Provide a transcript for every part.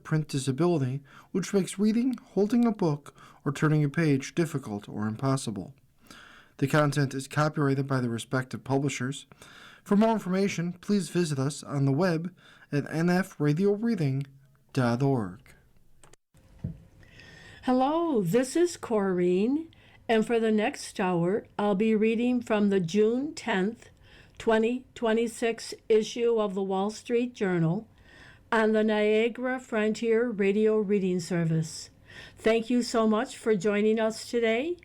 print disability, which makes reading, holding a book, or turning a page difficult or impossible. The content is copyrighted by the respective publishers. For more information, please visit us on the web at nfradioreading.org. Hello, this is Corrine, and for the next hour, I'll be reading from the June 10th, 2026 issue of the Wall Street Journal on the Niagara Frontier Radio Reading Service. Thank you so much for joining us today.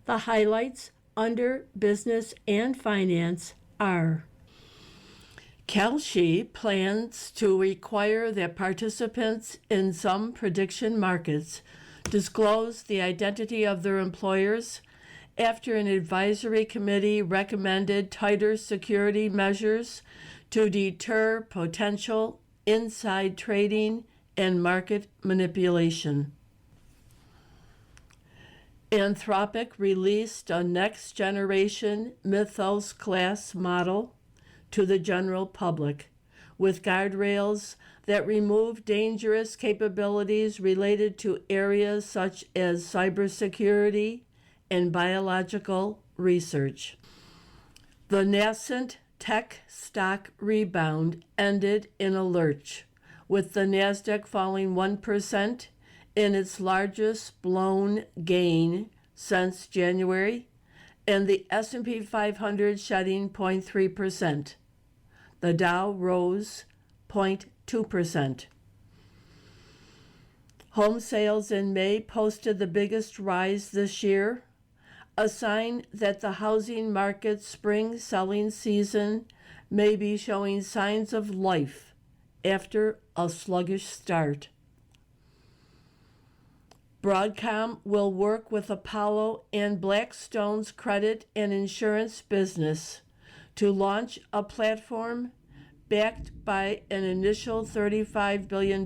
The highlights under Business and Finance are: Kalshi plans to require that participants in some prediction markets disclose the identity of their employers after an advisory committee recommended tighter security measures to deter potential inside trading and market manipulation. Anthropic released a next-generation Mythos-class model to the general public, with guardrails that remove dangerous capabilities related to areas such as cybersecurity and biological research. The nascent tech stock rebound ended in a lurch, with the Nasdaq falling 1% in its largest blown gain since January, and the S&P 500 shedding 0.3%. The Dow rose 0.2%. Home sales in May posted the biggest rise this year, a sign that the housing market's spring selling season may be showing signs of life after a sluggish start. Broadcom will work with Apollo and Blackstone's credit and insurance business to launch a platform backed by an initial $35 billion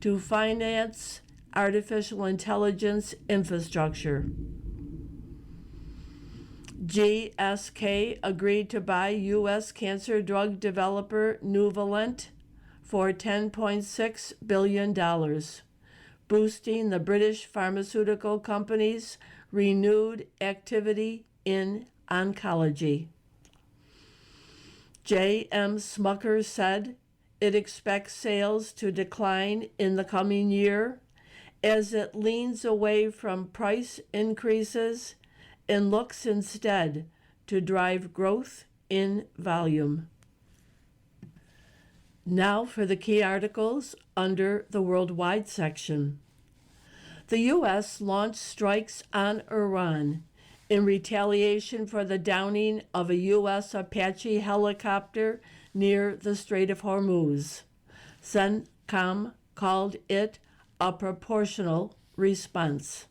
to finance artificial intelligence infrastructure. GSK agreed to buy U.S. cancer drug developer Nuvalent for $10.6 billion, boosting the British pharmaceutical company's renewed activity in oncology. J.M. Smucker said it expects sales to decline in the coming year as it leans away from price increases and looks instead to drive growth in volume. Now for the key articles under the Worldwide section. The U.S. launched strikes on Iran in retaliation for the downing of a U.S. Apache helicopter near the Strait of Hormuz. CENTCOM called it a proportional response.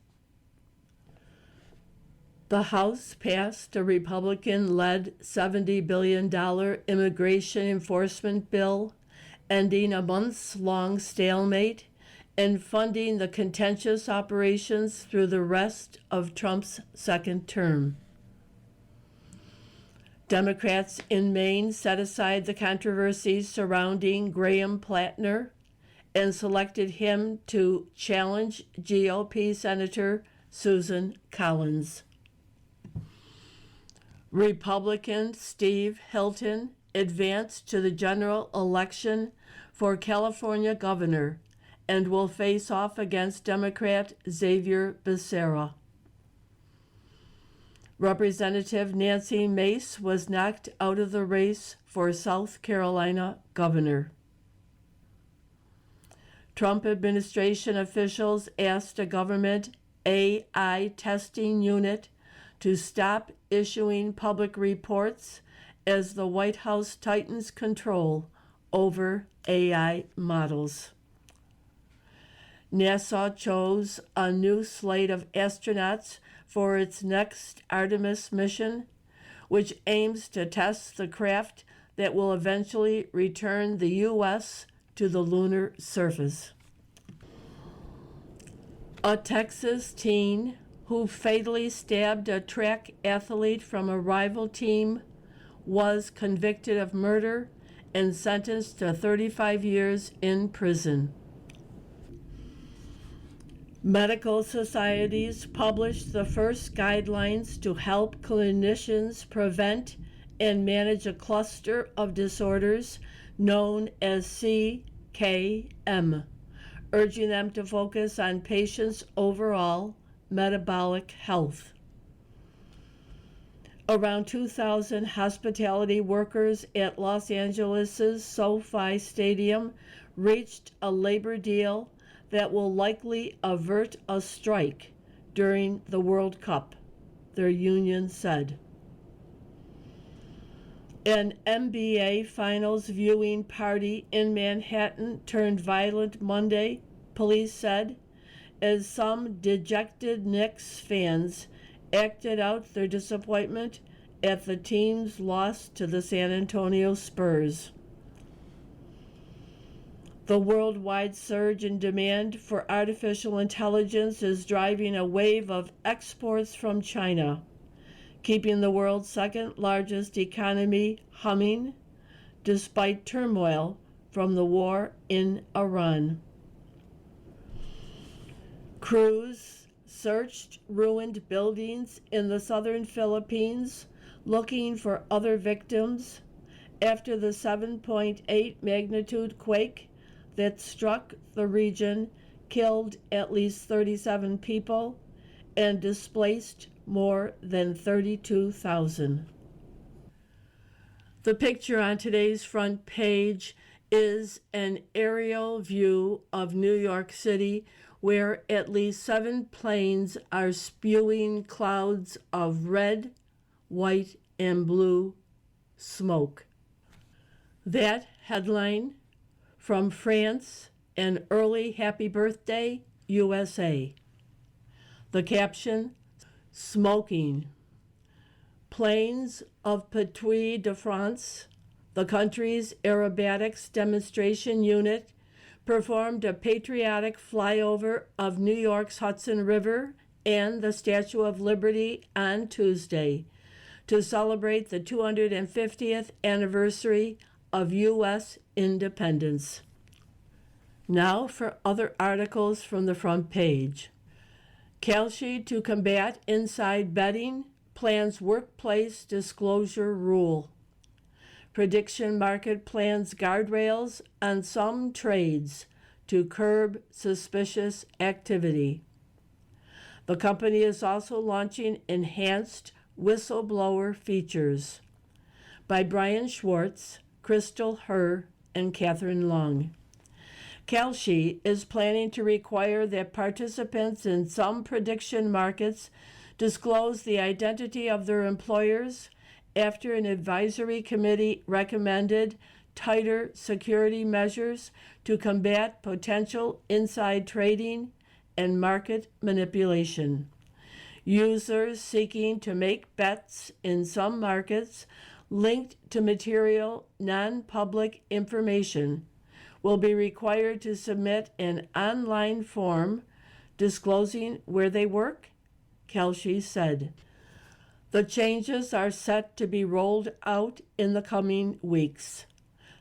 The House passed a Republican-led $70 billion immigration enforcement bill, ending a months-long stalemate and funding the contentious operations through the rest of Trump's second term. Democrats in Maine set aside the controversies surrounding Graham Plattner and selected him to challenge GOP Senator Susan Collins. Republican Steve Hilton advanced to the general election for California governor and will face off against Democrat Xavier Becerra. Representative Nancy Mace was knocked out of the race for South Carolina governor. Trump administration officials asked a government AI testing unit to stop issuing public reports as the White House tightens control over AI models. NASA chose a new slate of astronauts for its next Artemis mission, which aims to test the craft that will eventually return the U.S. to the lunar surface. A Texas teen who fatally stabbed a track athlete from a rival team was convicted of murder and sentenced to 35 years in prison. Medical societies published the first guidelines to help clinicians prevent and manage a cluster of disorders known as CKM, urging them to focus on patients' overall metabolic health. Around 2,000 hospitality workers at Los Angeles' SoFi Stadium reached a labor deal that will likely avert a strike during the World Cup, their union said. An NBA Finals viewing party in Manhattan turned violent Monday, police said, as some dejected Knicks fans acted out their disappointment at the team's loss to the San Antonio Spurs. The worldwide surge in demand for artificial intelligence is driving a wave of exports from China, keeping the world's second largest economy humming despite turmoil from the war in Iran. Crews searched ruined buildings in the southern Philippines looking for other victims after the 7.8 magnitude quake that struck the region killed at least 37 people and displaced more than 32,000. The picture on today's front page is an aerial view of New York City, where at least 7 planes are spewing clouds of red, white, and blue smoke. That headline from France, an early happy birthday, USA. The caption, smoking. Planes of Patrouille de France, the country's aerobatics demonstration unit, performed a patriotic flyover of New York's Hudson River and the Statue of Liberty on Tuesday to celebrate the 250th anniversary of U.S. independence. Now for other articles from the front page. Kalshi to combat inside betting plans workplace disclosure rule. Prediction market plans guardrails on some trades to curb suspicious activity. The company is also launching enhanced whistleblower features. By Brian Schwartz, Crystal Herr, and Catherine Long. Kalshi is planning to require that participants in some prediction markets disclose the identity of their employers after an advisory committee recommended tighter security measures to combat potential inside trading and market manipulation. Users seeking to make bets in some markets linked to material non-public information will be required to submit an online form disclosing where they work, Kalshi said. The changes are set to be rolled out in the coming weeks.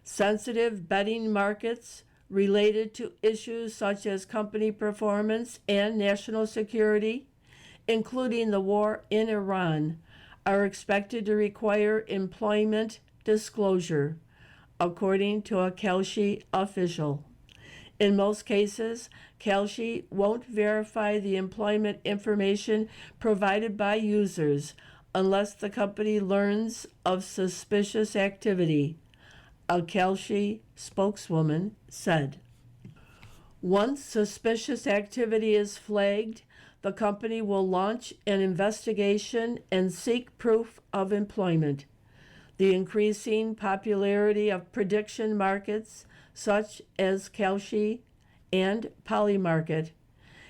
Sensitive betting markets related to issues such as company performance and national security, including the war in Iran, are expected to require employment disclosure, according to a Kalshi official. In most cases, Kalshi won't verify the employment information provided by users unless the company learns of suspicious activity, a Kalshi spokeswoman said. Once suspicious activity is flagged, the company will launch an investigation and seek proof of employment. The increasing popularity of prediction markets, such as Kalshi and Polymarket,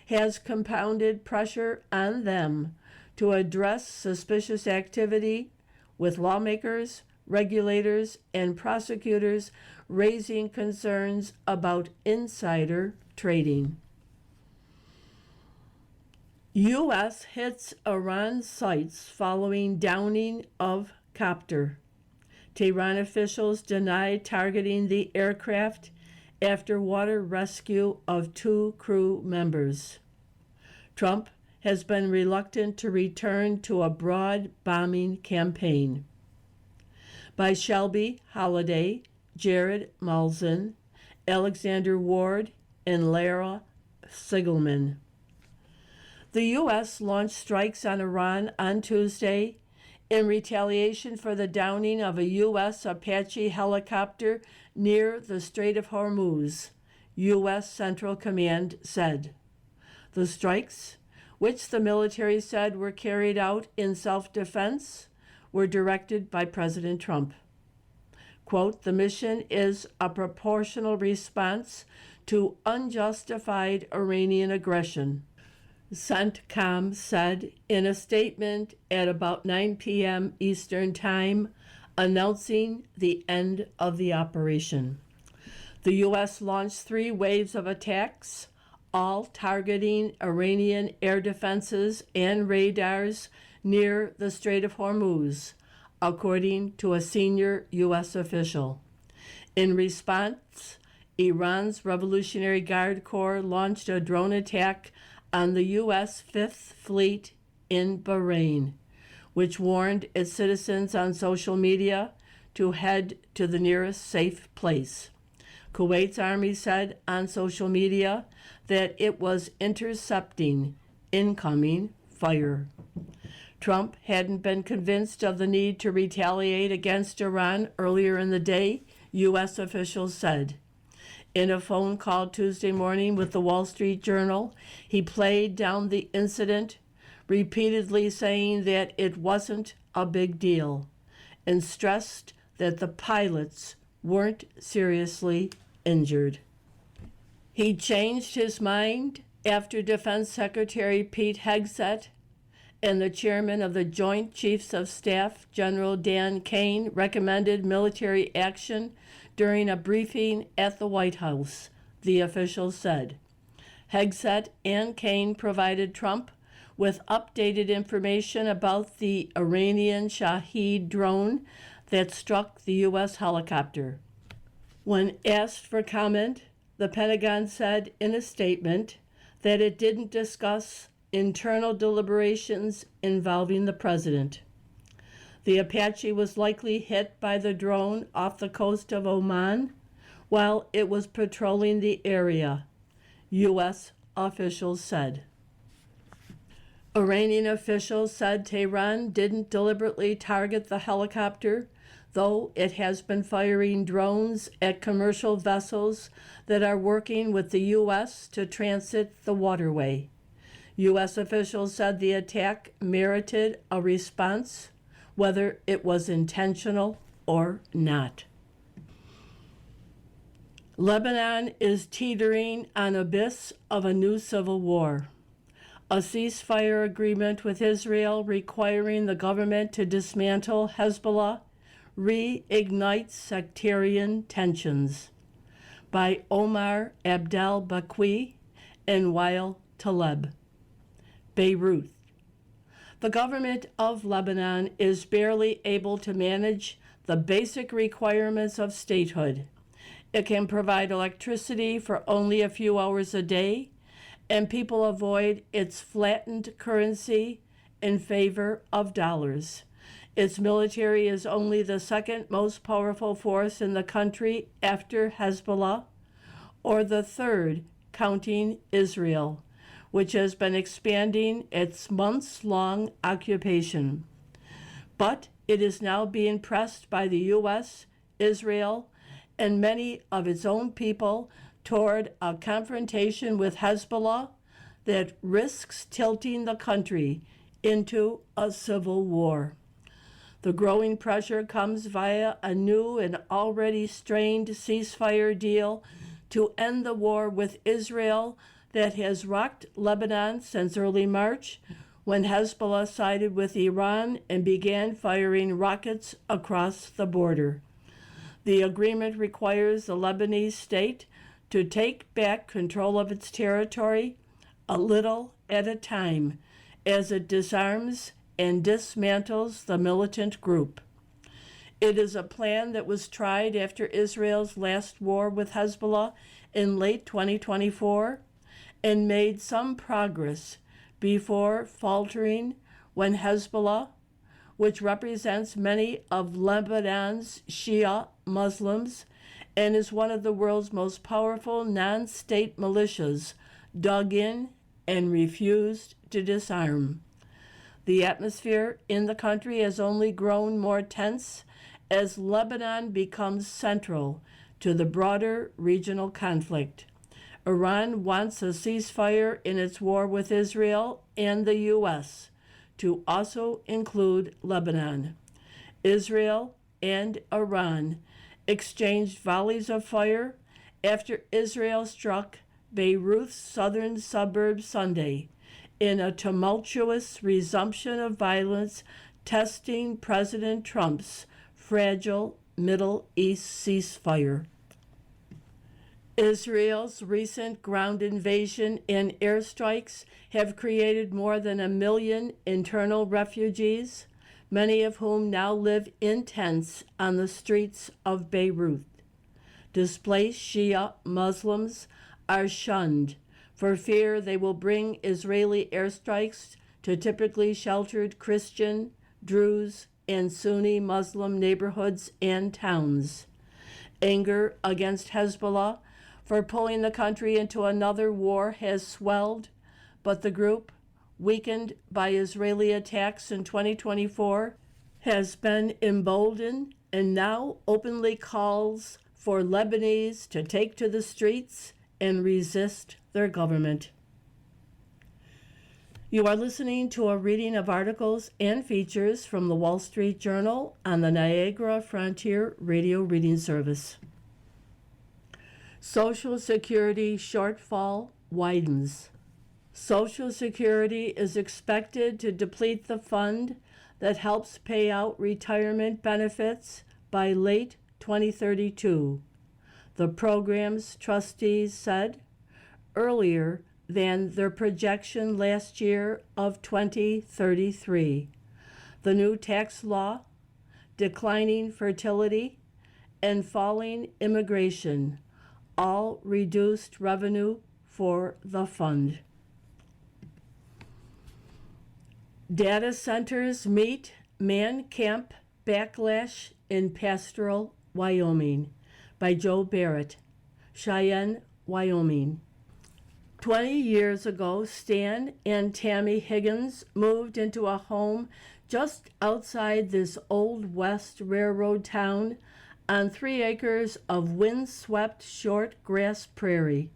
has compounded pressure on them to address suspicious activity, with lawmakers, regulators, and prosecutors raising concerns about insider trading. U.S. hits Iran sites following downing of copter. Tehran officials deny targeting the aircraft after water rescue of 2 crew members. Trump has been reluctant to return to a broad bombing campaign. By Shelby Holliday, Jared Malzahn, Alexander Ward, and Lara Sigelman. The U.S. launched strikes on Iran on Tuesday in retaliation for the downing of a U.S. Apache helicopter near the Strait of Hormuz, U.S. Central Command said. The strikes, which the military said were carried out in self-defense, were directed by President Trump. Quote, the mission is a proportional response to unjustified Iranian aggression, CENTCOM said in a statement at about 9 p.m. Eastern Time, announcing the end of the operation. The U.S. launched 3 waves of attacks, all targeting Iranian air defenses and radars near the Strait of Hormuz, according to a senior U.S. official. In response, Iran's Revolutionary Guard Corps launched a drone attack on the U.S. Fifth Fleet in Bahrain, which warned its citizens on social media to head to the nearest safe place. Kuwait's army said on social media that it was intercepting incoming fire. Trump hadn't been convinced of the need to retaliate against Iran earlier in the day, U.S. officials said. In a phone call Tuesday morning with the Wall Street Journal, he played down the incident, repeatedly saying that it wasn't a big deal, and stressed that the pilots weren't seriously injured. He changed his mind after Defense Secretary Pete Hegseth and the chairman of the Joint Chiefs of Staff, General Dan Kane, recommended military action during a briefing at the White House, the official said. Hegseth and Kane provided Trump with updated information about the Iranian Shahed drone that struck the U.S. helicopter. When asked for comment, the Pentagon said in a statement that it didn't discuss internal deliberations involving the president. The Apache was likely hit by the drone off the coast of Oman while it was patrolling the area, U.S. officials said. Iranian officials said Tehran didn't deliberately target the helicopter, though it has been firing drones at commercial vessels that are working with the U.S. to transit the waterway. U.S. officials said the attack merited a response, whether it was intentional or not. Lebanon is teetering on the abyss of a new civil war. A ceasefire agreement with Israel requiring the government to dismantle Hezbollah reignites sectarian tensions. By Omar Abdel Bakwi and Wael Taleb. Beirut. The government of Lebanon is barely able to manage the basic requirements of statehood. It can provide electricity for only a few hours a day, and people avoid its flattened currency in favor of dollars. Its military is only the second most powerful force in the country after Hezbollah, or the third, counting Israel, which has been expanding its months-long occupation. But it is now being pressed by the U.S., Israel, and many of its own people toward a confrontation with Hezbollah that risks tilting the country into a civil war. The growing pressure comes via a new and already strained ceasefire deal to end the war with Israel that has rocked Lebanon since early March, when Hezbollah sided with Iran and began firing rockets across the border. The agreement requires the Lebanese state to take back control of its territory a little at a time as it disarms and dismantles the militant group. It is a plan that was tried after Israel's last war with Hezbollah in late 2024 and made some progress before faltering when Hezbollah, which represents many of Lebanon's Shia Muslims and is one of the world's most powerful non-state militias, dug in and refused to disarm. The atmosphere in the country has only grown more tense as Lebanon becomes central to the broader regional conflict. Iran wants a ceasefire in its war with Israel and the U.S. to also include Lebanon. Israel and Iran exchanged volleys of fire after Israel struck Beirut's southern suburb Sunday in a tumultuous resumption of violence, testing President Trump's fragile Middle East ceasefire. Israel's recent ground invasion and airstrikes have created more than 1 million internal refugees, many of whom now live in tents on the streets of Beirut. Displaced Shia Muslims are shunned for fear they will bring Israeli airstrikes to typically sheltered Christian, Druze, and Sunni Muslim neighborhoods and towns. Anger against Hezbollah for pulling the country into another war has swelled, but the group, weakened by Israeli attacks in 2024, has been emboldened and now openly calls for Lebanese to take to the streets and resist their government. You are listening to a reading of articles and features from the Wall Street Journal on the Niagara Frontier Radio Reading Service. Social Security shortfall widens. Social Security is expected to deplete the fund that helps pay out retirement benefits by late 2032, the program's trustees said, earlier than their projection last year of 2033. The new tax law, declining fertility, and falling immigration all reduced revenue for the fund. Data centers meet man camp backlash in Pastoral, Wyoming, by Joe Barrett, Cheyenne, Wyoming. 20 years ago, Stan and Tammy Higgins moved into a home just outside this Old West Railroad town on 3 acres of wind-swept short grass prairie.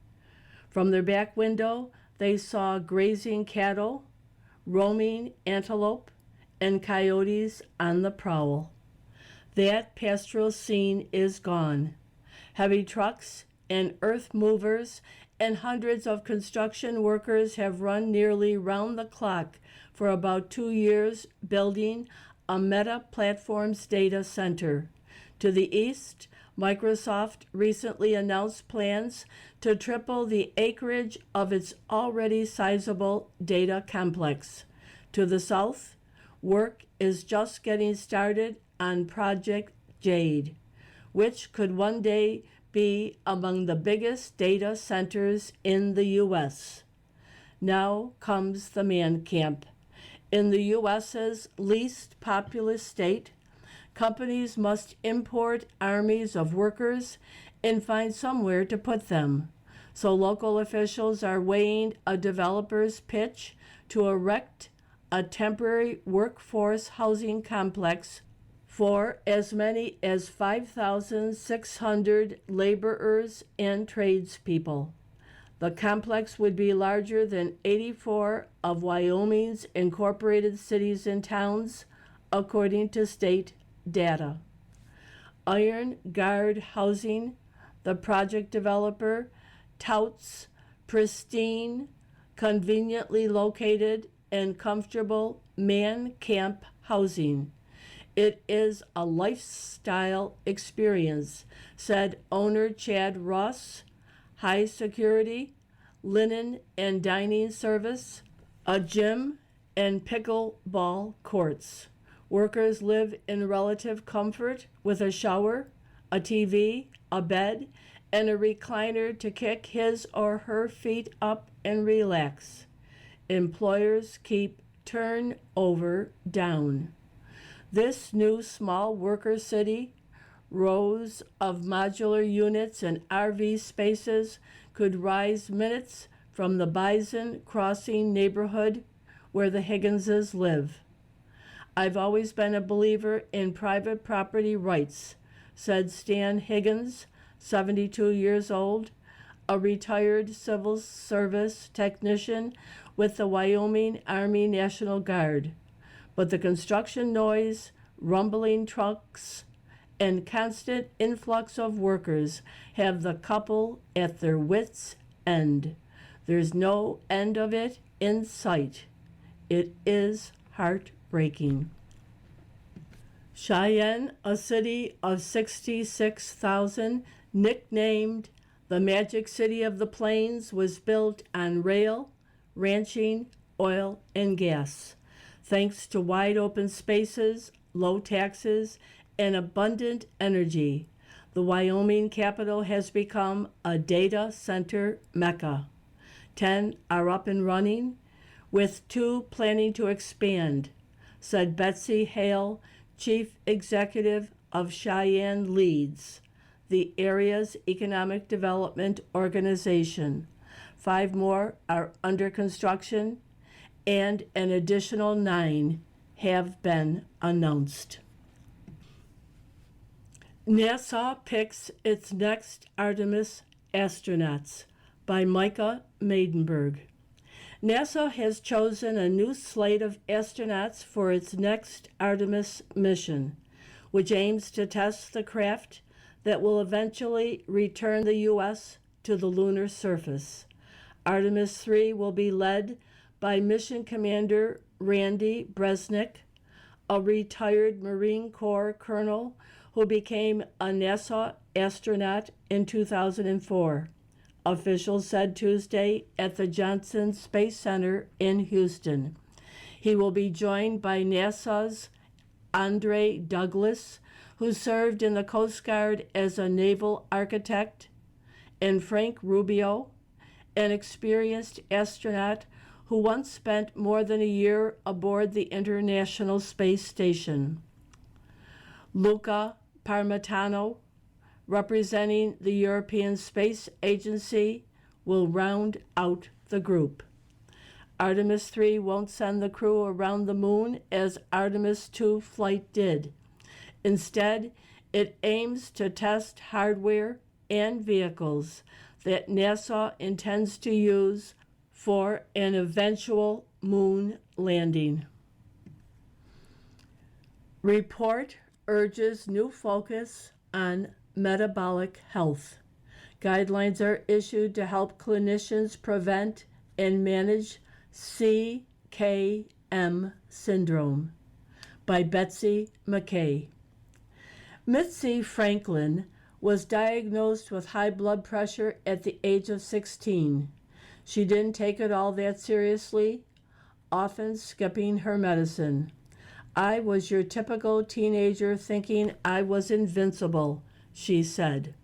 From their back window, they saw grazing cattle, roaming antelope, and coyotes on the prowl. That pastoral scene is gone. Heavy trucks and earth movers and hundreds of construction workers have run nearly round the clock for about 2 years building a Meta Platforms data center. To the east, Microsoft recently announced plans to triple the acreage of its already sizable data complex. To the south, work is just getting started on Project Jade, which could one day be among the biggest data centers in the U.S. Now comes the man camp. In the U.S.'s least populous state, companies must import armies of workers and find somewhere to put them. So local officials are weighing a developer's pitch to erect a temporary workforce housing complex for as many as 5,600 laborers and tradespeople. The complex would be larger than 84 of Wyoming's incorporated cities and towns, according to state data. Iron Guard Housing, the project developer, touts pristine, conveniently located, and comfortable man camp housing. It is a lifestyle experience, said owner Chad Ross. High security, linen and dining service, a gym, and pickleball courts. Workers live in relative comfort with a shower, a TV, a bed, and a recliner to kick his or her feet up and relax. employers keep turnover down. This new small worker city, rows of modular units and RV spaces, could rise minutes from the Bison Crossing neighborhood where the Higginses live. I've always been a believer in private property rights, said Stan Higgins, 72 years old, a retired civil service technician with the Wyoming Army National Guard. But the construction noise, rumbling trucks, and constant influx of workers have the couple at their wits' end. There's no end of it in sight. It is heartbreaking. Cheyenne, a city of 66,000, nicknamed the Magic City of the Plains, was built on rail, ranching, oil, and gas. Thanks to wide open spaces, low taxes, and abundant energy, the Wyoming capital has become a data center mecca. 10 are up and running, with 2 planning to expand, said Betsy Hale, Chief Executive of Cheyenne Leads, the area's economic development organization. 5 more are under construction, and an additional 9 have been announced. NASA picks its next Artemis astronauts by Micah Maidenberg. NASA has chosen a new slate of astronauts for its next Artemis mission, which aims to test the craft that will eventually return the U.S. to the lunar surface. Artemis 3 will be led by Mission Commander Randy Bresnik, a retired Marine Corps colonel who became a NASA astronaut in 2004. Officials said Tuesday at the Johnson Space Center in Houston. He will be joined by NASA's Andre Douglas, who served in the Coast Guard as a naval architect, and Frank Rubio, an experienced astronaut who once spent more than a year aboard the International Space Station. Luca Parmitano, representing the European Space Agency, will round out the group. Artemis 3 won't send the crew around the moon as Artemis 2 flight did. Instead, it aims to test hardware and vehicles that NASA intends to use for an eventual moon landing. Report urges new focus on metabolic health. Guidelines are issued to help clinicians prevent and manage CKM syndrome by Betsy McKay. Mitzi Franklin was diagnosed with high blood pressure at the age of 16. She didn't take it all that seriously, often skipping her medicine. I was your typical teenager thinking I was invincible, she said.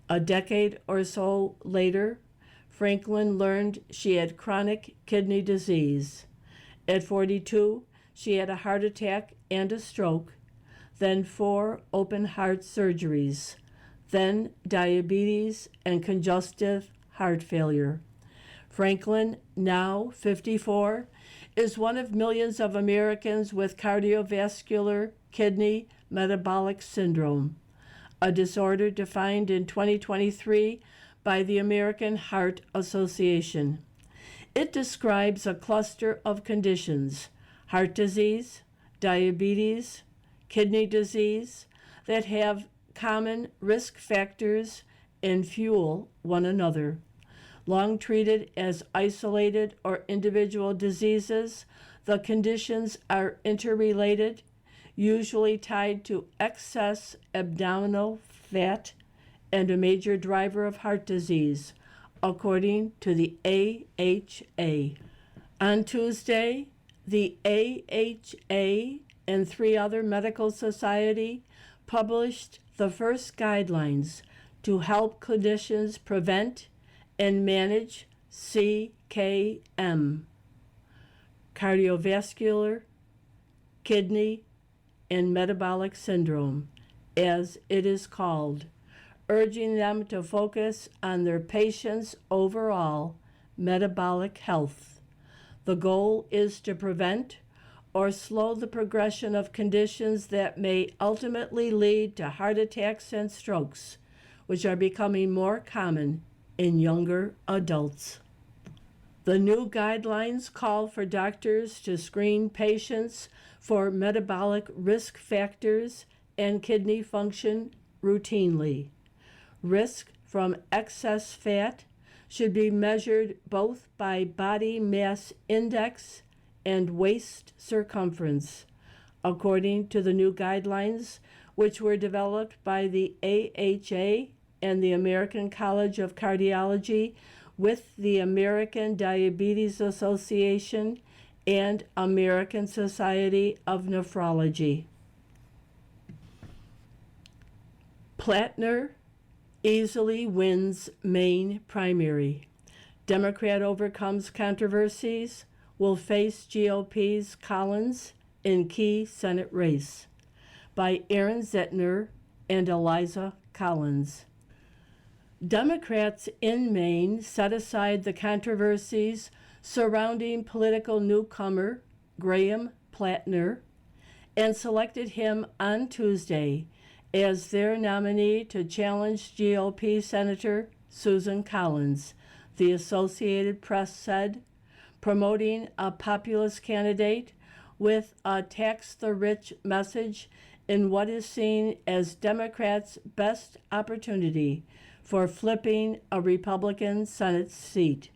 A decade or so later, Franklin learned she had chronic kidney disease. At 42, she had a heart attack and a stroke, then 4 open heart surgeries, then diabetes and congestive heart failure. Franklin, now 54, is one of millions of Americans with cardiovascular kidney metabolic syndrome, a disorder defined in 2023 by the American Heart Association. It describes a cluster of conditions, heart disease, diabetes, kidney disease, that have common risk factors and fuel one another. Long treated as isolated or individual diseases, the conditions are interrelated, usually tied to excess abdominal fat and a major driver of heart disease, according to the AHA. On Tuesday, the AHA and 3 other medical societies published the first guidelines to help clinicians prevent and manage CKM. cardiovascular, kidney, and metabolic syndrome, as it is called, urging them to focus on their patients' overall metabolic health. The goal is to prevent or slow the progression of conditions that may ultimately lead to heart attacks and strokes, which are becoming more common in younger adults. The new guidelines call for doctors to screen patients for metabolic risk factors and kidney function routinely. Risk from excess fat should be measured both by body mass index and waist circumference, according to the new guidelines, which were developed by the AHA and the American College of Cardiology with the American Diabetes Association and American Society of Nephrology. Plattner easily wins Maine primary. Democrat overcomes controversies, will face GOP's Collins in key Senate race. By Aaron Zettner and Eliza Collins. Democrats in Maine set aside the controversies surrounding political newcomer Graham Plattner and selected him on Tuesday as their nominee to challenge GOP Senator Susan Collins, the Associated Press said, promoting a populist candidate with a tax-the-rich message in what is seen as Democrats' best opportunity for flipping a Republican Senate seat.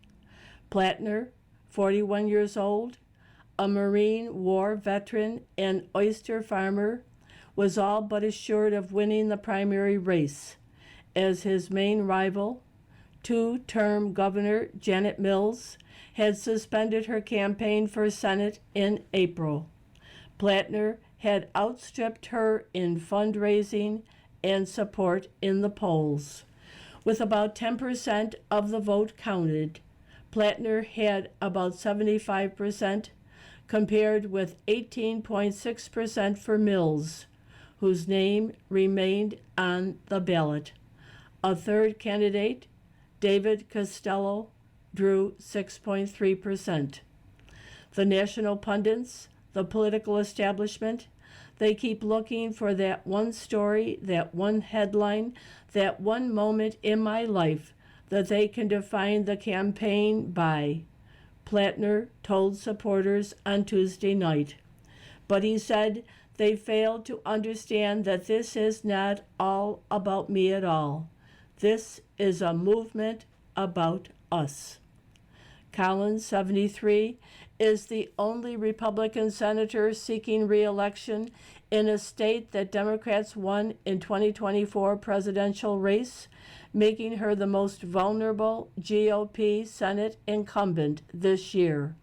Plattner, 41 years old, a Marine War veteran and oyster farmer, was all but assured of winning the primary race, as his main rival, two-term Governor Janet Mills, had suspended her campaign for Senate in April. Plattner had outstripped her in fundraising and support in the polls. With about 10% of the vote counted, Plattner had about 75%, compared with 18.6% for Mills, whose name remained on the ballot. A third candidate, David Costello, drew 6.3%. The national pundits, the political establishment, they keep looking for that one story, that one headline, that one moment in my life that they can define the campaign by, Plattner told supporters on Tuesday night. But he said they failed to understand that this is not all about me at all. This is a movement about us. Collins, 73, is the only Republican senator seeking re-election in a state that Democrats won in 2024 presidential race, making her the most vulnerable GOP Senate incumbent this year.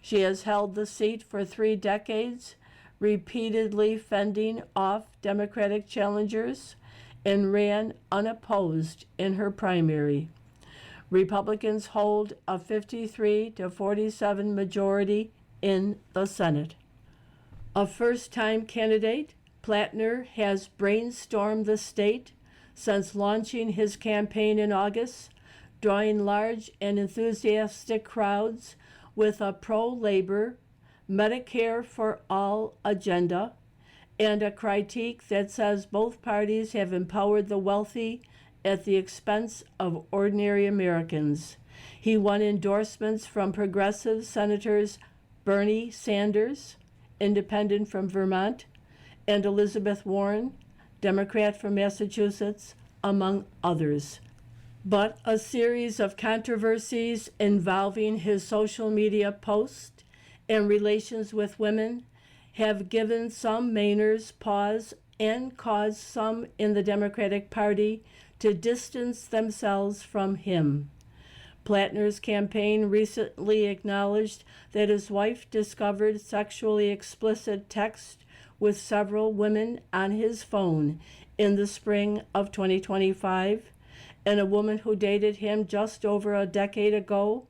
She has held the seat for 3 decades, repeatedly fending off Democratic challengers, and ran unopposed in her primary. Republicans hold a 53 to 47 majority in the Senate. A first-time candidate, Plattner has brainstormed the state since launching his campaign in August, drawing large and enthusiastic crowds with a pro-labor, Medicare for all agenda, and a critique that says both parties have empowered the wealthy at the expense of ordinary Americans. He won endorsements from progressive Senators Bernie Sanders, independent from Vermont, and Elizabeth Warren, Democrat from Massachusetts, among others. But a series of controversies involving his social media posts and relations with women have given some Mainers pause and caused some in the Democratic Party to distance themselves from him. Plattner's campaign recently acknowledged that his wife discovered sexually explicit text with several women on his phone in the spring of 2025, and a woman who dated him just over a decade ago,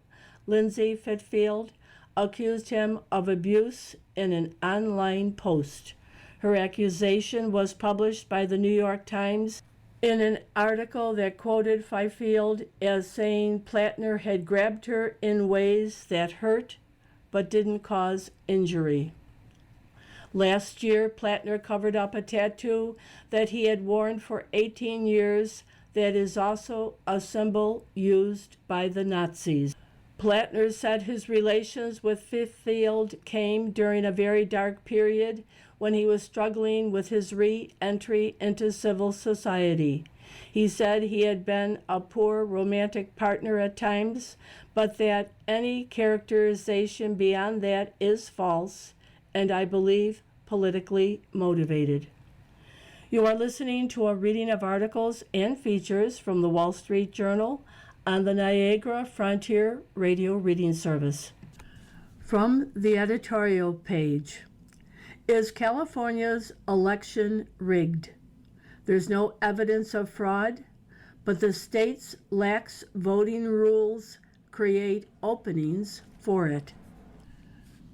Lindsay Fitfield, accused him of abuse in an online post. Her accusation was published by the New York Times in an article that quoted Fifield as saying Plattner had grabbed her in ways that hurt but didn't cause injury. Last year, Plattner covered up a tattoo that he had worn for 18 years that is also a symbol used by the Nazis. Plattner said his relations with Fifield came during a very dark period when he was struggling with his re-entry into civil society. He said he had been a poor romantic partner at times, but that any characterization beyond that is false, and I believe politically motivated. You are listening to a reading of articles and features from the Wall Street Journal on the Niagara Frontier Radio Reading Service. From the editorial page, is California's election rigged? There's no evidence of fraud, but the state's lax voting rules create openings for it.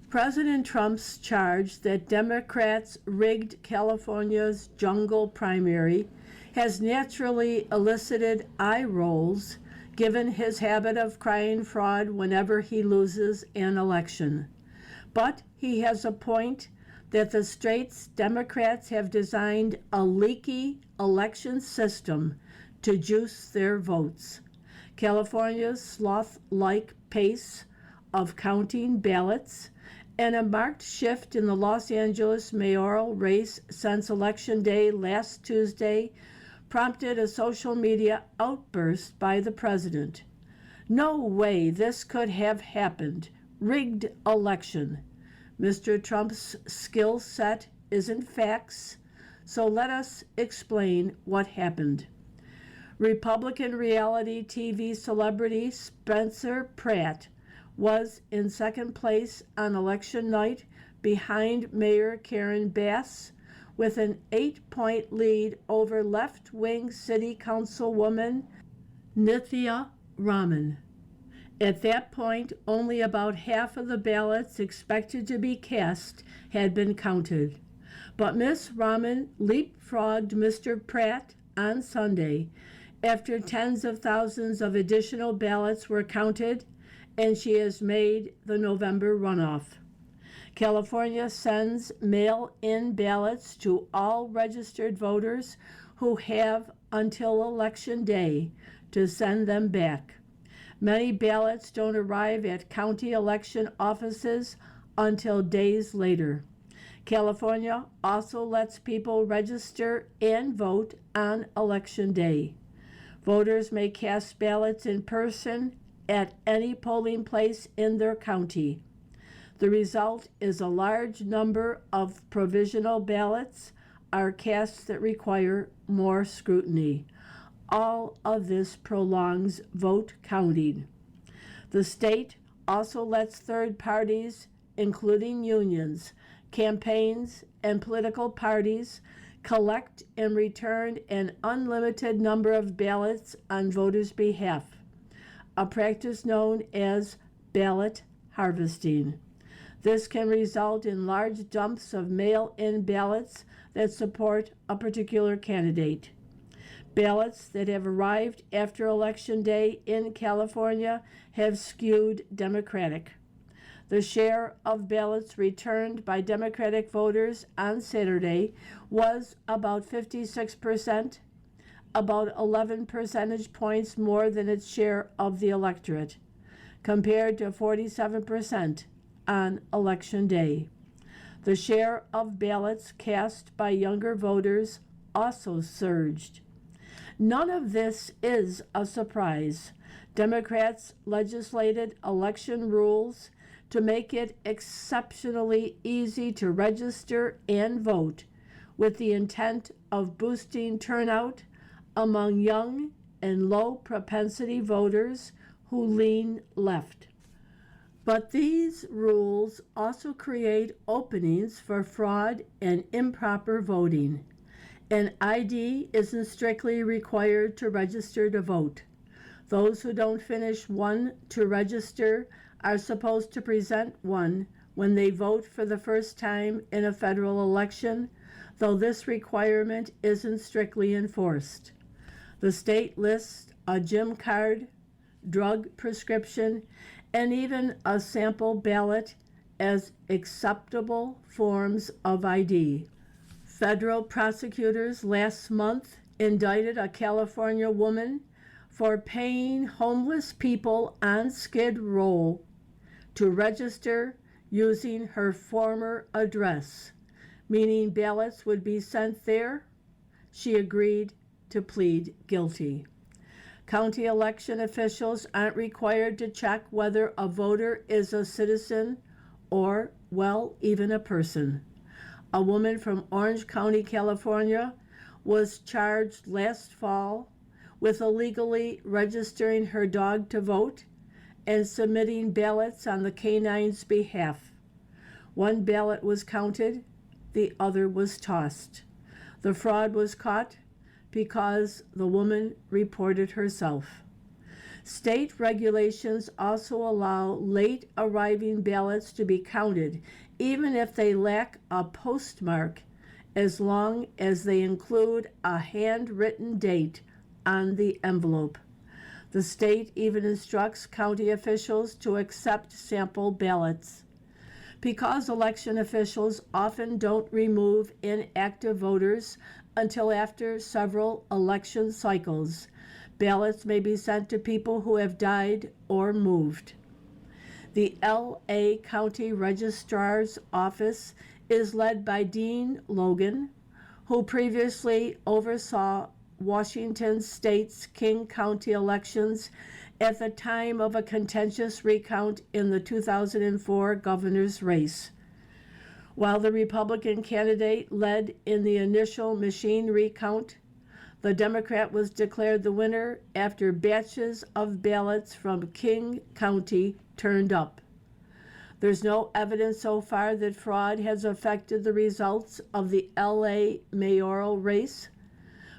President Trump's charge that Democrats rigged California's jungle primary has naturally elicited eye rolls given his habit of crying fraud whenever he loses an election. But he has a point that the state's Democrats have designed a leaky election system to juice their votes. California's sloth-like pace of counting ballots and a marked shift in the Los Angeles mayoral race since Election Day last Tuesday prompted a social media outburst by the president. No way this could have happened. Rigged election. Mr. Trump's skill set isn't facts, so let us explain what happened. Republican reality TV celebrity Spencer Pratt was in second place on election night behind Mayor Karen Bass with an 8-point lead over left-wing city councilwoman Nithya Raman. At that point, only about half of the ballots expected to be cast had been counted. But Ms. Raman leapfrogged Mr. Pratt on Sunday after tens of thousands of additional ballots were counted, and she has made the November runoff. California sends mail-in ballots to all registered voters who have until Election Day to send them back. Many ballots don't arrive at county election offices until days later. California also lets people register and vote on Election Day. Voters may cast ballots in person at any polling place in their county. The result is a large number of provisional ballots are cast that require more scrutiny. All of this prolongs vote counting. The state also lets third parties, including unions, campaigns, and political parties, collect and return an unlimited number of ballots on voters' behalf, a practice known as ballot harvesting. This can result in large dumps of mail-in ballots that support a particular candidate. Ballots that have arrived after Election Day in California have skewed Democratic. The share of ballots returned by Democratic voters on Saturday was about 56%, about 11 percentage points more than its share of the electorate, compared to 47% on Election Day. The share of ballots cast by younger voters also surged. None of this is a surprise. Democrats legislated election rules to make it exceptionally easy to register and vote with the intent of boosting turnout among young and low propensity voters who lean left. But these rules also create openings for fraud and improper voting. An ID isn't strictly required to register to vote. Those who don't finish one to register are supposed to present one when they vote for the first time in a federal election, though this requirement isn't strictly enforced. The state lists a gym card, drug prescription, and even a sample ballot as acceptable forms of ID. Federal prosecutors last month indicted a California woman for paying homeless people on Skid Row to register using her former address, meaning ballots would be sent there. She agreed to plead guilty. County election officials aren't required to check whether a voter is a citizen or, well, even a person. A woman from Orange County, California, was charged last fall with illegally registering her dog to vote and submitting ballots on the canine's behalf. One ballot was counted, the other was tossed. The fraud was caught because the woman reported herself. State regulations also allow late arriving ballots to be counted, even if they lack a postmark, as long as they include a handwritten date on the envelope. The state even instructs county officials to accept sample ballots. Because election officials often don't remove inactive voters until after several election cycles, ballots may be sent to people who have died or moved. The L.A. County Registrar's Office is led by Dean Logan, who previously oversaw Washington State's King County elections at the time of a contentious recount in the 2004 governor's race. While the Republican candidate led in the initial machine recount, the Democrat was declared the winner after batches of ballots from King County turned up. There's no evidence so far that fraud has affected the results of the LA mayoral race,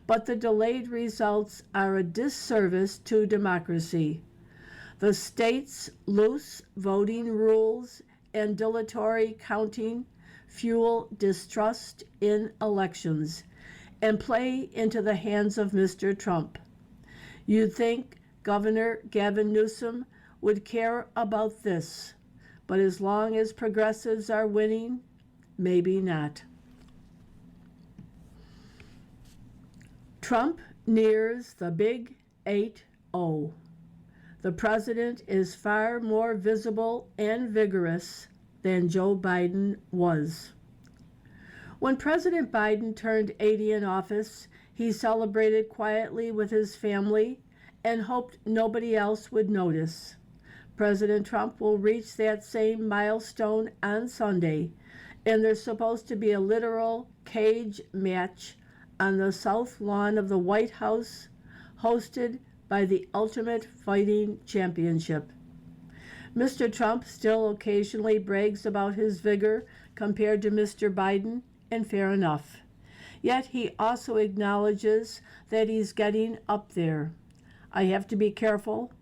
but the delayed results are a disservice to democracy. The state's loose voting rules and dilatory counting fuel distrust in elections and play into the hands of Mr. Trump. You'd think Governor Gavin Newsom would care about this, but as long as progressives are winning, maybe not. Trump nears the big 8-0. The president is far more visible and vigorous than Joe Biden was. When President Biden turned 80 in office, he celebrated quietly with his family and hoped nobody else would notice. President Trump will reach that same milestone on Sunday, and there's supposed to be a literal cage match on the south lawn of the White House, hosted by the Ultimate Fighting Championship. Mr. Trump still occasionally brags about his vigor compared to Mr. Biden, and fair enough. Yet he also acknowledges that he's getting up there. I have to be careful,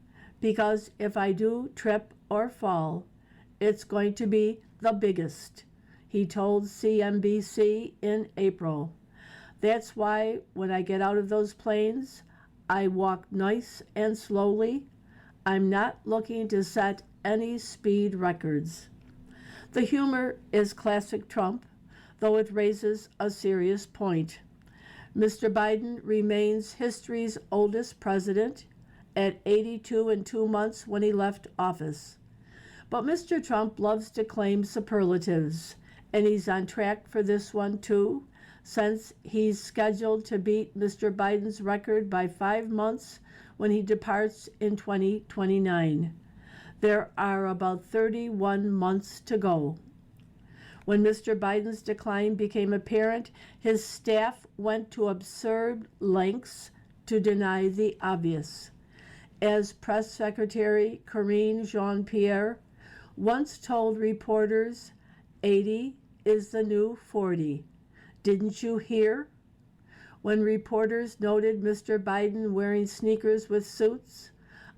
because if I do trip or fall, it's going to be the biggest, he told CNBC in April. That's why when I get out of those planes, I walk nice and slowly. I'm not looking to set any speed records. The humor is classic Trump, though it raises a serious point. Mr. Biden remains history's oldest president at 82 and 2 months when he left office. But Mr. Trump loves to claim superlatives, and he's on track for this one too, since he's scheduled to beat Mr. Biden's record by 5 months when he departs in 2029. There are about 31 months to go. When Mr. Biden's decline became apparent, his staff went to absurd lengths to deny the obvious. As Press Secretary Karine Jean-Pierre once told reporters, 80 is the new 40. Didn't you hear? When reporters noted Mr. Biden wearing sneakers with suits,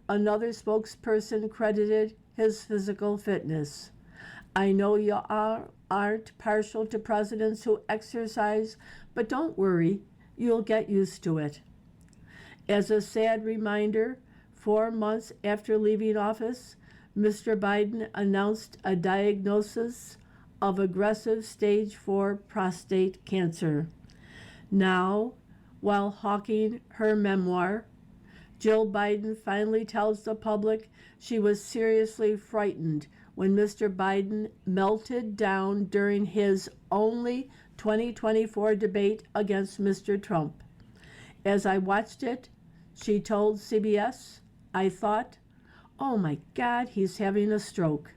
Another spokesperson credited his physical fitness. I know you aren't partial to presidents who exercise, but don't worry, you'll get used to it. As a sad reminder, 4 months after leaving office, Mr. Biden announced a diagnosis of aggressive stage 4 prostate cancer. Now, while hawking her memoir, Jill Biden finally tells the public she was seriously frightened when Mr. Biden melted down during his only 2024 debate against Mr. Trump. As I watched it, she told CBS, I thought, oh my God, he's having a stroke.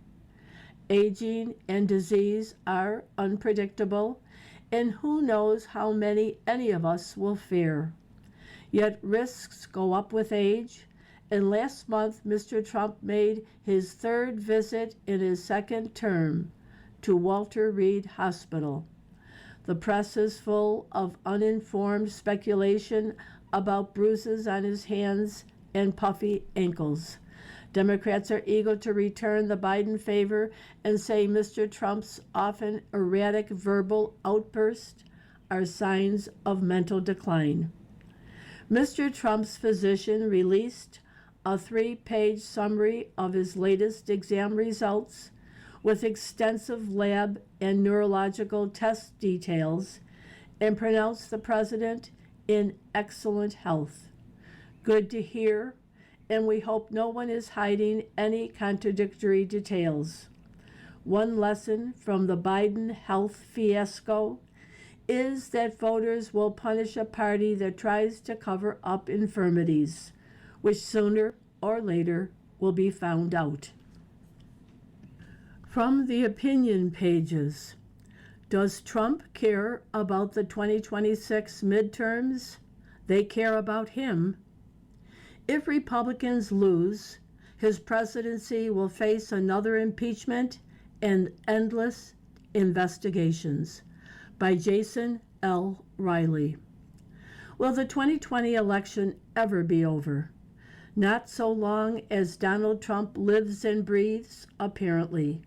Aging and disease are unpredictable, and who knows how any of us will fare. Yet risks go up with age, and last month Mr. Trump made his 3rd visit in his 2nd term to Walter Reed Hospital. The press is full of uninformed speculation about bruises on his hands and puffy ankles. Democrats are eager to return the Biden favor and say Mr. Trump's often erratic verbal outbursts are signs of mental decline. Mr. Trump's physician released a 3-page summary of his latest exam results with extensive lab and neurological test details and pronounced the president in excellent health. Good to hear, and we hope no one is hiding any contradictory details. One lesson from the Biden health fiasco is that voters will punish a party that tries to cover up infirmities, which sooner or later will be found out. From the opinion pages, does Trump care about the 2026 midterms? They care about him. If Republicans lose, his presidency will face another impeachment and endless investigations. By Jason L. Riley. Will the 2020 election ever be over? Not so long as Donald Trump lives and breathes, apparently.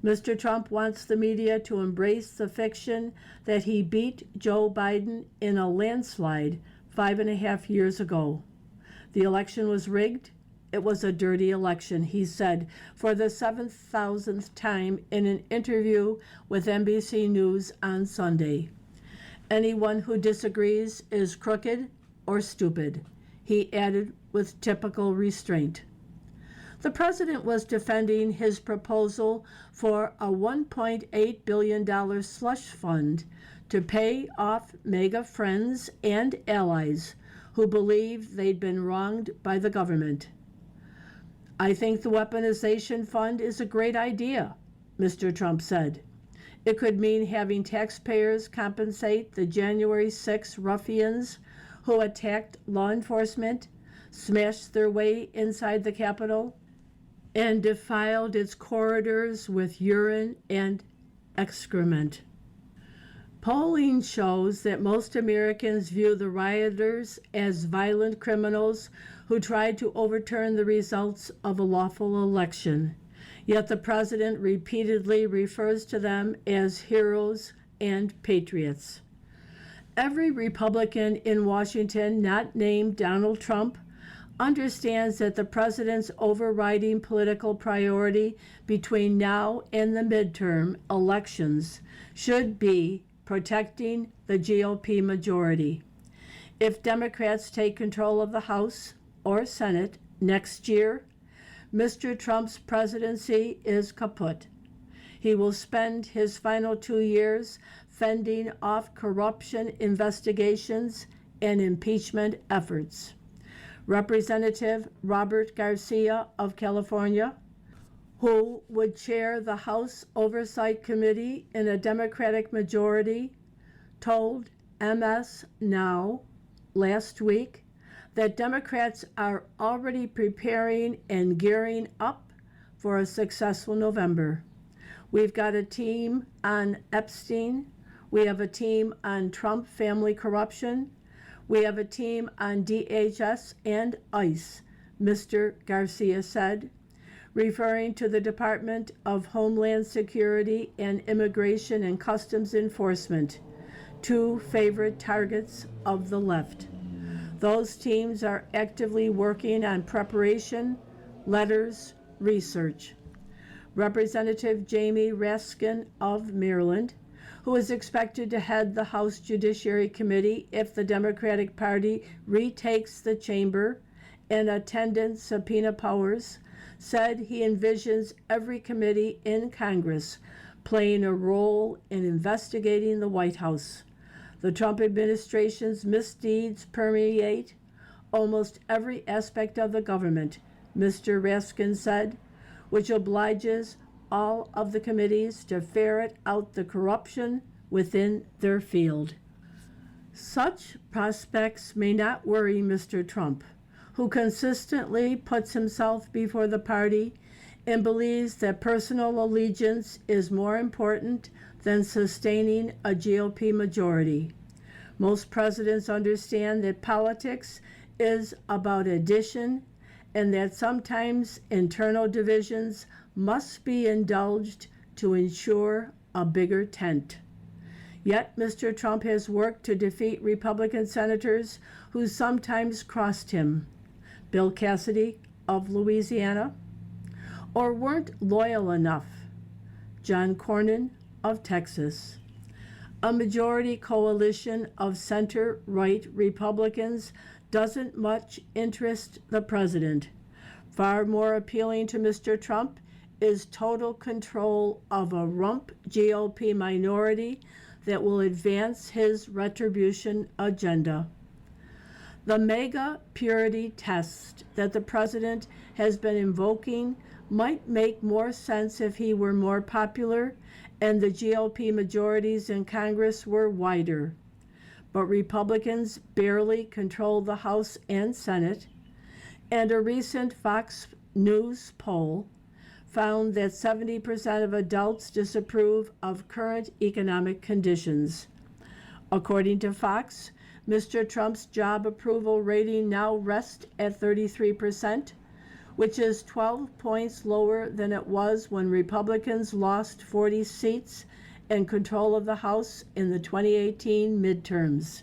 Mr. Trump wants the media to embrace the fiction that he beat Joe Biden in a landslide 5.5 years ago. The election was rigged. It was a dirty election, he said for the 7,000th time in an interview with NBC News on Sunday. Anyone who disagrees is crooked or stupid, he added with typical restraint. The president was defending his proposal for a $1.8 billion slush fund to pay off MAGA friends and allies who believed they'd been wronged by the government. I think the weaponization fund is a great idea, Mr. Trump said. It could mean having taxpayers compensate the January 6 ruffians who attacked law enforcement, smashed their way inside the Capitol, and defiled its corridors with urine and excrement. Polling shows that most Americans view the rioters as violent criminals who tried to overturn the results of a lawful election. Yet the president repeatedly refers to them as heroes and patriots. Every Republican in Washington not named Donald Trump understands that the president's overriding political priority between now and the midterm elections should be protecting the GOP majority. If Democrats take control of the House or Senate next year, Mr. Trump's presidency is kaput. He will spend his final 2 years fending off corruption investigations and impeachment efforts. Representative Robert Garcia of California, who would chair the House Oversight Committee in a Democratic majority, told MS Now last week that Democrats are already preparing and gearing up for a successful November. We've got a team on Epstein. We have a team on Trump family corruption. We have a team on DHS and ICE Mr. Garcia said, referring to the Department of Homeland Security and Immigration and Customs Enforcement, two favorite targets of the left. Those teams are actively working on preparation, letters, research. Representative Jamie Raskin of Maryland, who is expected to head the House Judiciary Committee if the Democratic Party retakes the chamber and attendance subpoena powers, said he envisions every committee in Congress playing a role in investigating the White House. The Trump administration's misdeeds permeate almost every aspect of the government, Mr. Raskin said, which obliges all of the committees to ferret out the corruption within their field. Such prospects may not worry Mr. Trump, who consistently puts himself before the party and believes that personal allegiance is more important than sustaining a GOP majority. Most presidents understand that politics is about addition and that sometimes internal divisions must be indulged to ensure a bigger tent. Yet Mr. Trump has worked to defeat Republican senators who sometimes crossed him, Bill Cassidy of Louisiana, or weren't loyal enough, John Cornyn of Texas. A majority coalition of center-right Republicans doesn't much interest the president. Far more appealing to Mr. Trump is total control of a rump GOP minority that will advance his retribution agenda. The mega purity test that the president has been invoking might make more sense if he were more popular and the GOP majorities in Congress were wider. But Republicans barely control the House and Senate, and a recent Fox News poll found that 70% of adults disapprove of current economic conditions. According to Fox, Mr. Trump's job approval rating now rests at 33%, which is 12 points lower than it was when Republicans lost 40 seats and control of the House in the 2018 midterms.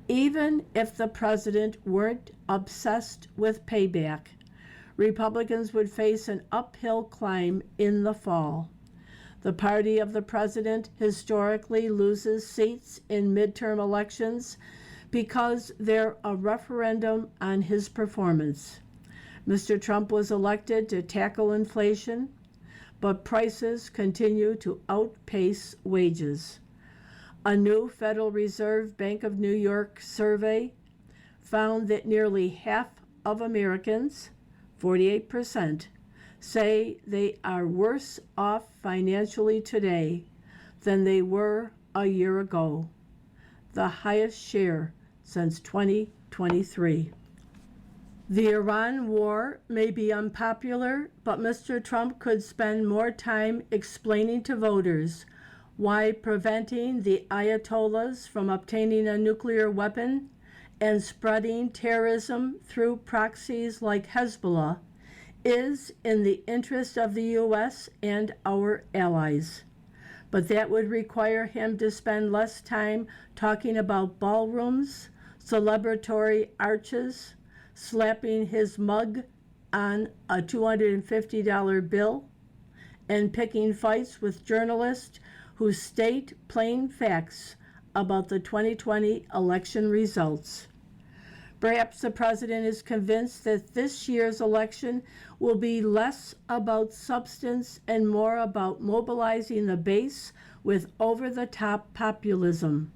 Even if the president weren't obsessed with payback, Republicans would face an uphill climb in the fall. The party of the president historically loses seats in midterm elections because they're a referendum on his performance. Mr. Trump was elected to tackle inflation, but prices continue to outpace wages. A new Federal Reserve Bank of New York survey found that nearly half of Americans, 48%, say they are worse off financially today than they were a year ago, the highest share since 2023. The Iran war may be unpopular, but Mr. Trump could spend more time explaining to voters why preventing the Ayatollahs from obtaining a nuclear weapon and spreading terrorism through proxies like Hezbollah is in the interest of the U.S. and our allies. But that would require him to spend less time talking about ballrooms, celebratory arches, slapping his mug on a $250 bill, and picking fights with journalists who state plain facts about the 2020 election results. Perhaps the president is convinced that this year's election will be less about substance and more about mobilizing the base with over-the-top populism.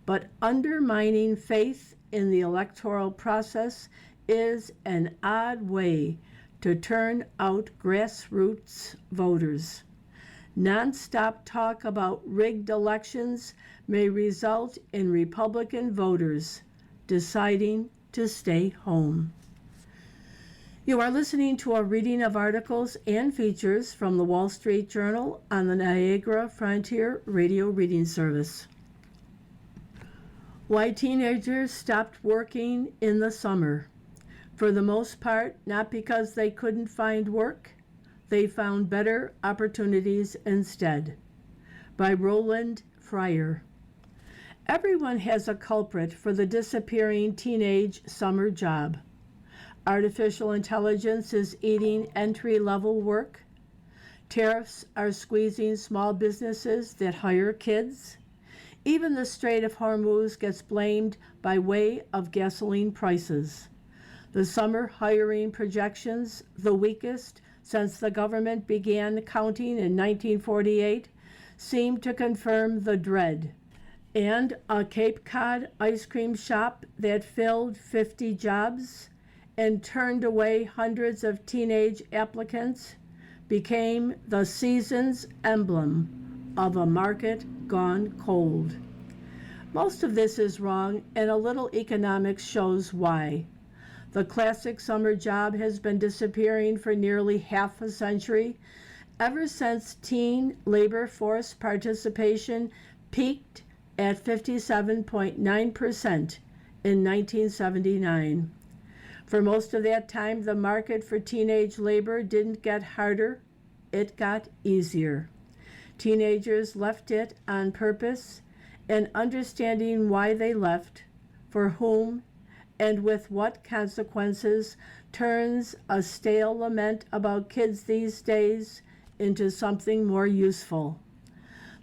But undermining faith in the electoral process is an odd way to turn out grassroots voters. Nonstop talk about rigged elections may result in Republican voters deciding to stay home. You are listening to a reading of articles and features from the Wall Street Journal on the Niagara Frontier Radio Reading Service. Why teenagers stopped working in the summer. For the most part, not because they couldn't find work, they found better opportunities instead. By Roland Fryer. Everyone has a culprit for the disappearing teenage summer job. Artificial intelligence is eating entry-level work. Tariffs are squeezing small businesses that hire kids. Even the Strait of Hormuz gets blamed by way of gasoline prices. The summer hiring projections, the weakest since the government began counting in 1948, seem to confirm the dread. And a Cape Cod ice cream shop that filled 50 jobs and turned away hundreds of teenage applicants became the season's emblem of a market gone cold. Most of this is wrong, and a little economics shows why. The classic summer job has been disappearing for nearly half a century, ever since teen labor force participation peaked at 57.9% in 1979. For most of that time, the market for teenage labor didn't get harder, it got easier. Teenagers left it on purpose, and understanding why they left, for whom, and with what consequences, turns a stale lament about kids these days into something more useful.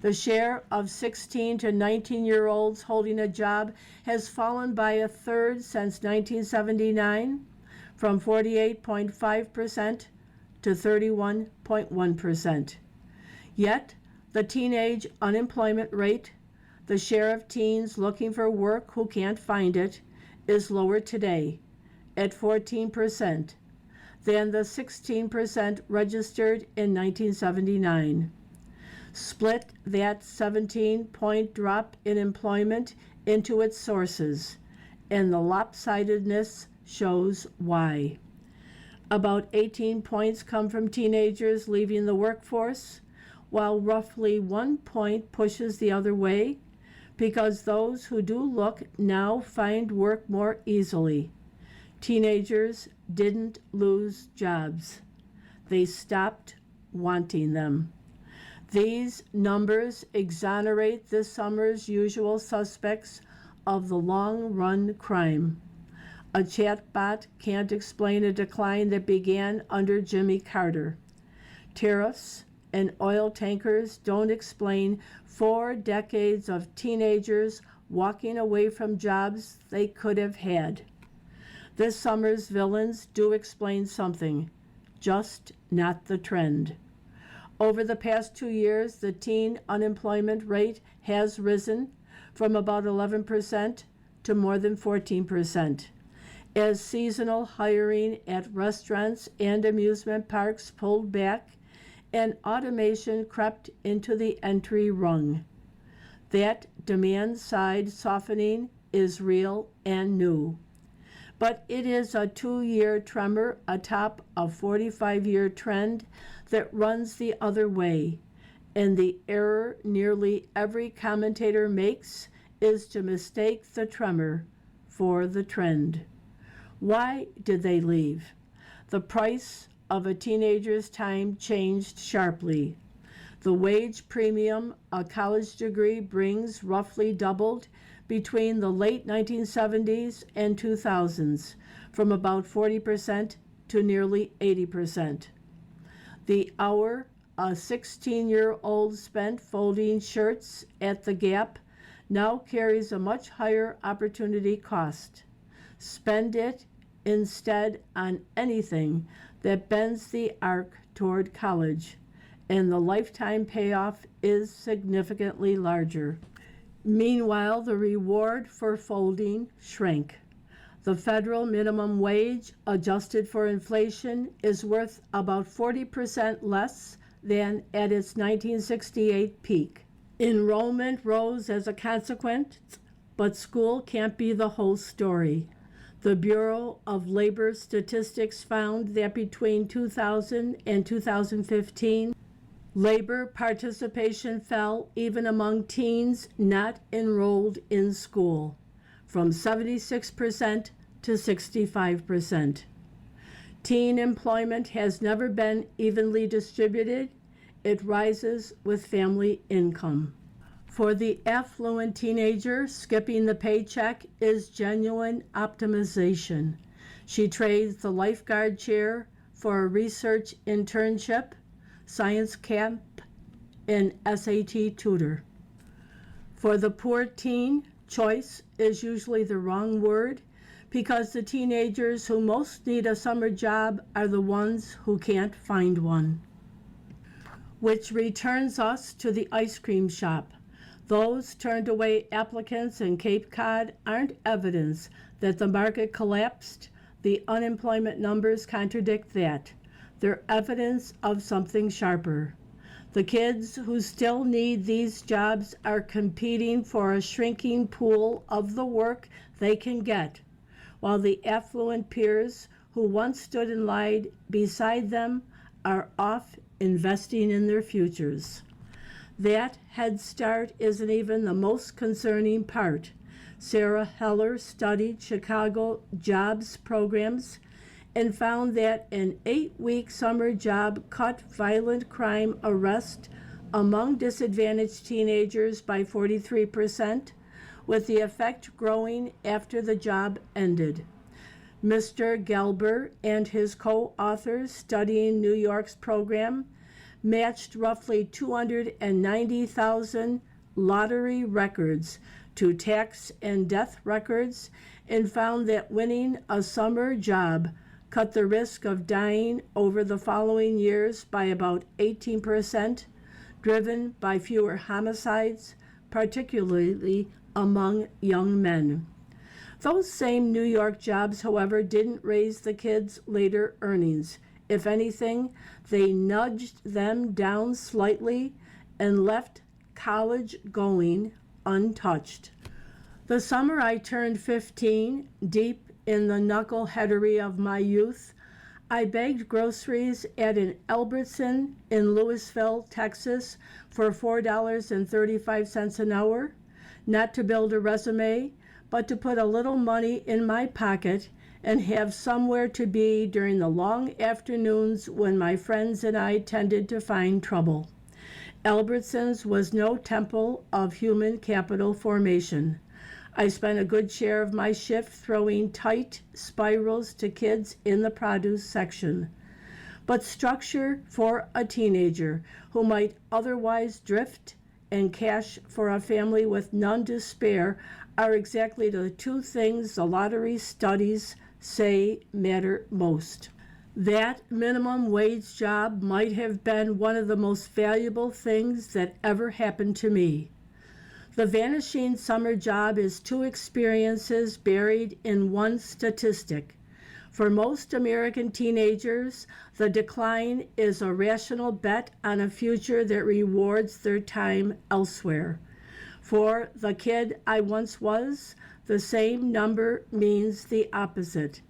The share of 16 to 19-year-olds holding a job has fallen by a third since 1979, from 48.5% to 31.1%. Yet, the teenage unemployment rate, the share of teens looking for work who can't find it, is lower today, at 14%, than the 16% registered in 1979. Split that 17-point drop in employment into its sources, and the lopsidedness shows why. About 18 points come from teenagers leaving the workforce, while roughly 1 point pushes the other way, because those who do look now find work more easily. Teenagers didn't lose jobs. They stopped wanting them. These numbers exonerate this summer's usual suspects of the long-run crime. A chatbot can't explain a decline that began under Jimmy Carter. Tariffs and oil tankers don't explain 4 decades of teenagers walking away from jobs they could have had. This summer's villains do explain something, just not the trend. Over the past 2 years, the teen unemployment rate has risen from about 11% to more than 14%. As seasonal hiring at restaurants and amusement parks pulled back, and automation crept into the entry rung. That demand-side softening is real and new. But it is a 2-year tremor atop a 45-year trend that runs the other way, and the error nearly every commentator makes is to mistake the tremor for the trend. Why did they leave? The price of a teenager's time changed sharply. The wage premium a college degree brings roughly doubled between the late 1970s and 2000s, from about 40% to nearly 80%. The hour a 16-year-old spent folding shirts at the Gap now carries a much higher opportunity cost. Spend it instead on anything that bends the arc toward college, and the lifetime payoff is significantly larger. Meanwhile, the reward for folding shrank. The federal minimum wage, adjusted for inflation, is worth about 40% less than at its 1968 peak. Enrollment rose as a consequence, but school can't be the whole story. The Bureau of Labor Statistics found that between 2000 and 2015, labor participation fell even among teens not enrolled in school, from 76% to 65%. Teen employment has never been evenly distributed. It rises with family income. For the affluent teenager, skipping the paycheck is genuine optimization. She trades the lifeguard chair for a research internship, science camp, and SAT tutor. For the poor teen, choice is usually the wrong word because the teenagers who most need a summer job are the ones who can't find one. Which returns us to the ice cream shop. Those turned away applicants in Cape Cod aren't evidence that the market collapsed. The unemployment numbers contradict that. They're evidence of something sharper. The kids who still need these jobs are competing for a shrinking pool of the work they can get, while the affluent peers who once stood in line beside them are off investing in their futures. That head start isn't even the most concerning part. Sarah Heller studied Chicago jobs programs and found that an 8-week summer job cut violent crime arrest among disadvantaged teenagers by 43%, with the effect growing after the job ended. Mr. Gelber and his co-authors studying New York's program matched roughly 290,000 lottery records to tax and death records and found that winning a summer job cut the risk of dying over the following years by about 18%, driven by fewer homicides, particularly among young men. Those same New York jobs, however, didn't raise the kids' later earnings. If anything, they nudged them down slightly and left college going untouched. The summer I turned 15, deep in the knuckleheadery of my youth, I begged groceries at an Albertson in Louisville, Texas for $4.35 an hour, not to build a resume, but to put a little money in my pocket and have somewhere to be during the long afternoons when my friends and I tended to find trouble. Albertsons was no temple of human capital formation. I spent a good share of my shift throwing tight spirals to kids in the produce section. But structure for a teenager who might otherwise drift and cash for a family with none to spare are exactly the two things the lottery studies say matter most. That minimum wage job might have been one of the most valuable things that ever happened to me. The vanishing summer job is two experiences buried in one statistic. For most American teenagers, the decline is a rational bet on a future that rewards their time elsewhere. For the kid I once was, the same number means the opposite.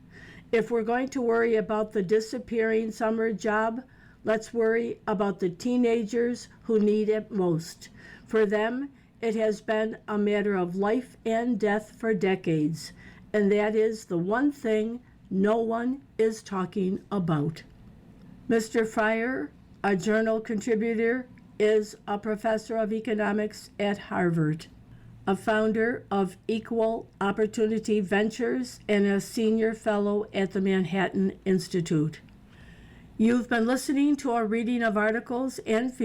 If we're going to worry about the disappearing summer job, let's worry about the teenagers who need it most. For them, it has been a matter of life and death for decades, and that is the one thing no one is talking about. Mr. Fryer, a journal contributor, is a professor of economics at Harvard, a founder of Equal Opportunity Ventures, and a senior fellow at the Manhattan Institute. You've been listening to a reading of articles and